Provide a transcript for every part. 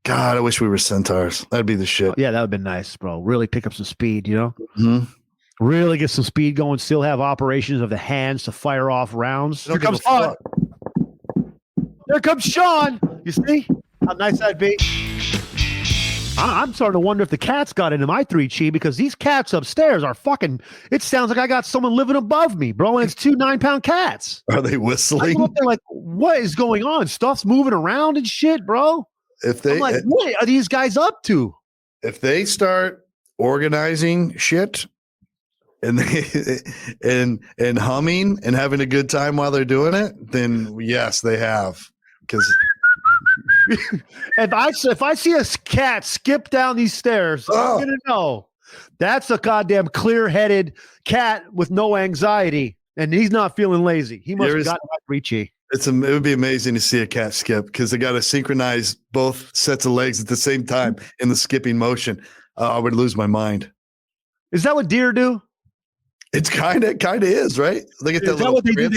God, I wish we were centaurs. That'd be the shit. Yeah, that would have been nice, bro. Really pick up some speed, Mm-hmm. Really get some speed going. Still have operations of the hands to fire off rounds. Here comes Todd. There comes Shaun. You see how nice that'd be? I'm starting to wonder if the cats got into my 3Chi because these cats upstairs are fucking. It sounds like I got someone living above me, bro. And it's 2 9-pound cats. Are they whistling? I'm up there like, what is going on? Stuff's moving around and shit, bro. I'm like, what are these guys up to? If they start organizing shit and and humming and having a good time while they're doing it, then yes, they have. Because if I see a cat skip down these stairs, I'm gonna know that's a goddamn clear-headed cat with no anxiety, and he's not feeling lazy. He must have gotten Richie. It would be amazing to see a cat skip because they got to synchronize both sets of legs at the same time in the skipping motion. I would lose my mind. Is that what deer do? It's kind of is, right? They get that what they do?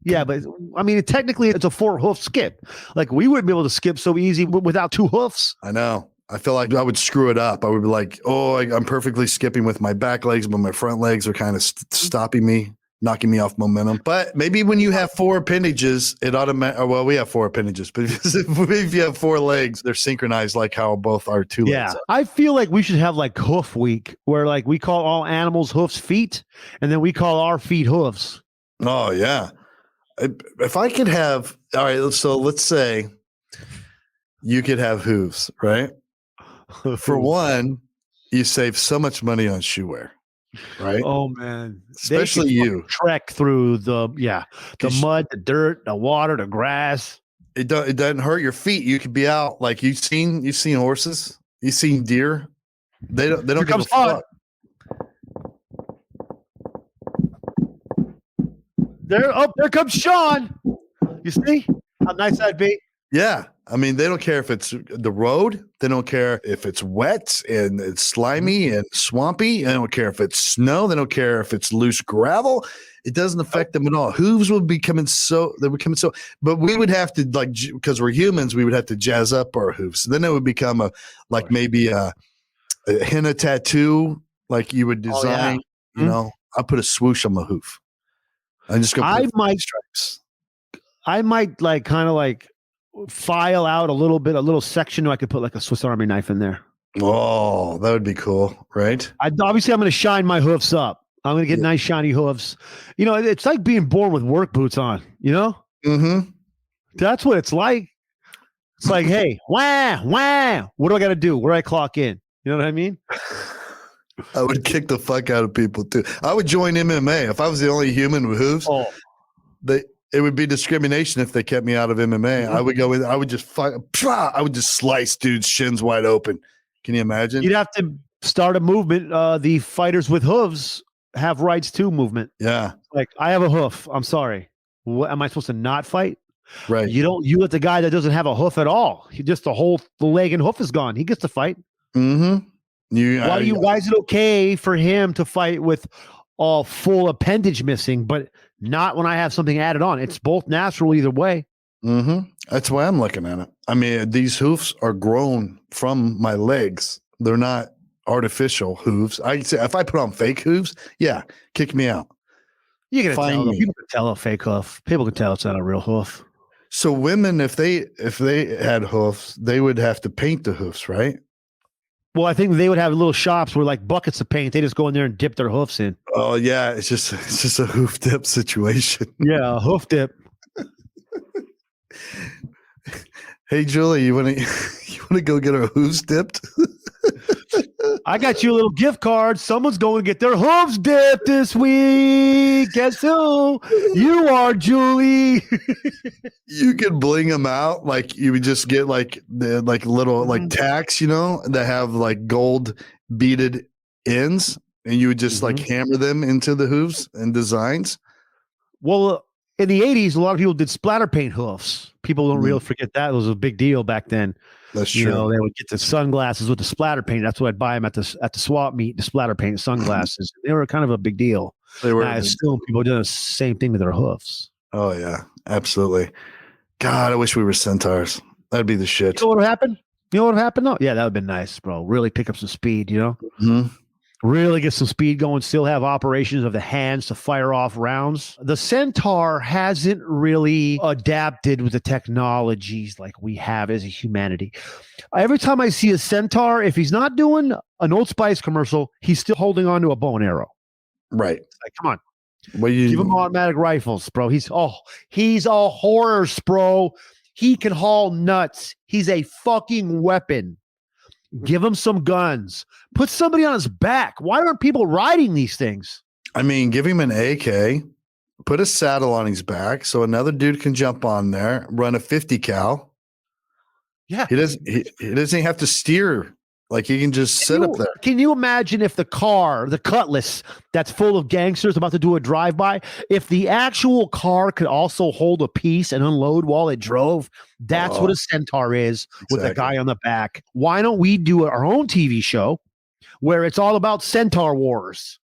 Yeah, but I mean, technically, it's a 4-hoof skip. Like we wouldn't be able to skip so easy without 2 hoofs. I know. I feel like I would screw it up. I would be like, I'm perfectly skipping with my back legs, but my front legs are kind of stopping me, knocking me off momentum. But maybe when you have 4 appendages, it automatically. Well, we have 4 appendages, but if you have 4 legs, they're synchronized like how both our 2 legs are. I feel like we should have like hoof week, where like we call all animals hoofs feet, and then we call our feet hoofs. Oh yeah. If I could have, all right, so let's say you could have hooves, right? For one, you save so much money on shoe wear, right? Oh man, especially you trek through the mud, the dirt, the water, the grass. It doesn't hurt your feet. You could be out like you've seen horses, you've seen deer. They don't give a fuck. There comes Shaun. You see how nice that'd be? Yeah. I mean, they don't care if it's the road. They don't care if it's wet and it's slimy and swampy. They don't care if it's snow. They don't care if it's loose gravel. It doesn't affect them at all. Hooves would be coming but we would have to because we're humans, we would have to jazz up our hooves. Then it would become maybe a henna tattoo, like you would design, I'll put a swoosh on my hoof. I'm just going to put stripes. I might file out a little section where I could put like a Swiss Army knife in there. Oh, that would be cool, right? Obviously, I'm going to shine my hoofs up. I'm going to get nice shiny hoofs. It's like being born with work boots on, Mm-hmm. That's what it's like. It's like, hey, wah, what do I got to do? Where do I clock in? You know what I mean? I would kick the fuck out of people too. I would join MMA if I was the only human with hooves. It would be discrimination if they kept me out of MMA. I would go in. I would just I would just slice dudes' shins wide open. Can you imagine? You'd have to start a movement. The fighters with hooves have rights too movement. Yeah. Like I have a hoof. I'm sorry. What am I supposed to not fight? Right. You let the guy that doesn't have a hoof at all. He just the leg and hoof is gone. He gets to fight. Mm-hmm. Why is it okay for him to fight with all full appendage missing, but not when I have something added on? It's both natural either way. Mm-hmm. That's why I'm looking at it. I mean, these hoofs are grown from my legs. They're not artificial hooves. I say if I put on fake hooves, kick me out. You're gonna tell them. People can tell a fake hoof. People can tell it's not a real hoof. So women, if they had hoofs, they would have to paint the hoofs, right? Well, I think they would have little shops where like buckets of paint. They just go in there and dip their hoofs in. Oh yeah, it's just a hoof dip situation. Yeah, a hoof dip. Hey Julie, you want to go get our hooves dipped? I got you a little gift card. Someone's going to get their hooves dipped this week. Guess who? You are, Julie. You could bling them out like you would just get like the little like tacks, that have like gold beaded ends, and you would just like hammer them into the hooves and designs. Well, in the 80s, a lot of people did splatter paint hoofs. People don't really forget that. It was a big deal back then. That's true. They would get the sunglasses with the splatter paint. That's what I'd buy them at the swap meet, the splatter paint sunglasses. They were kind of a big deal. They were. And I assume people doing the same thing to their hoofs. Oh, yeah, absolutely. God, I wish we were centaurs. That'd be the shit. You know what would happen? You know what happened though? Yeah, that would have been nice, bro. Really pick up some speed, you know? Mhm. Really get some speed going, still have operations of the hands to fire off rounds. The Centaur hasn't really adapted with the technologies like we have as a humanity. Every time I see a Centaur, if he's not doing an Old Spice commercial, he's still holding on to a bow and arrow. Right. Like, come on. What you Give him automatic rifles, bro. He's a horse, bro. He can haul nuts. He's a fucking weapon. Give him some guns. Put somebody on his back. Why aren't people riding these things? I mean, give him an AK, put a saddle on his back so another dude can jump on there, run a 50 cal. Yeah. He doesn't have to steer. Like he can just sit up there. Can you imagine if the car, the Cutlass that's full of gangsters about to do a drive-by, if the actual car could also hold a piece and unload while it drove? That's what a Centaur is with a guy on the back. Why don't we do our own TV show where it's all about Centaur wars?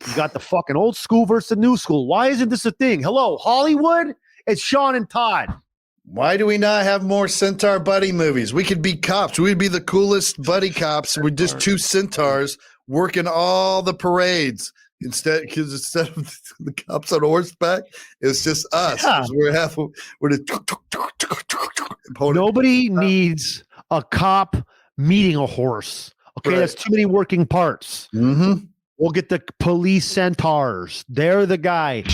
You got the fucking old school versus the new school. Why isn't this a thing? Hello, Hollywood? It's Shaun and Todd. Why do we not have more Centaur buddy movies? We could be cops. We'd be the coolest buddy cops. We're just two centaurs working all the parades. Instead of the cops on horseback, it's just us. Yeah. We're Nobody needs a cop meeting a horse. Okay, Right. That's too many working parts. Mm-hmm. We'll get the police centaurs. They're the guy.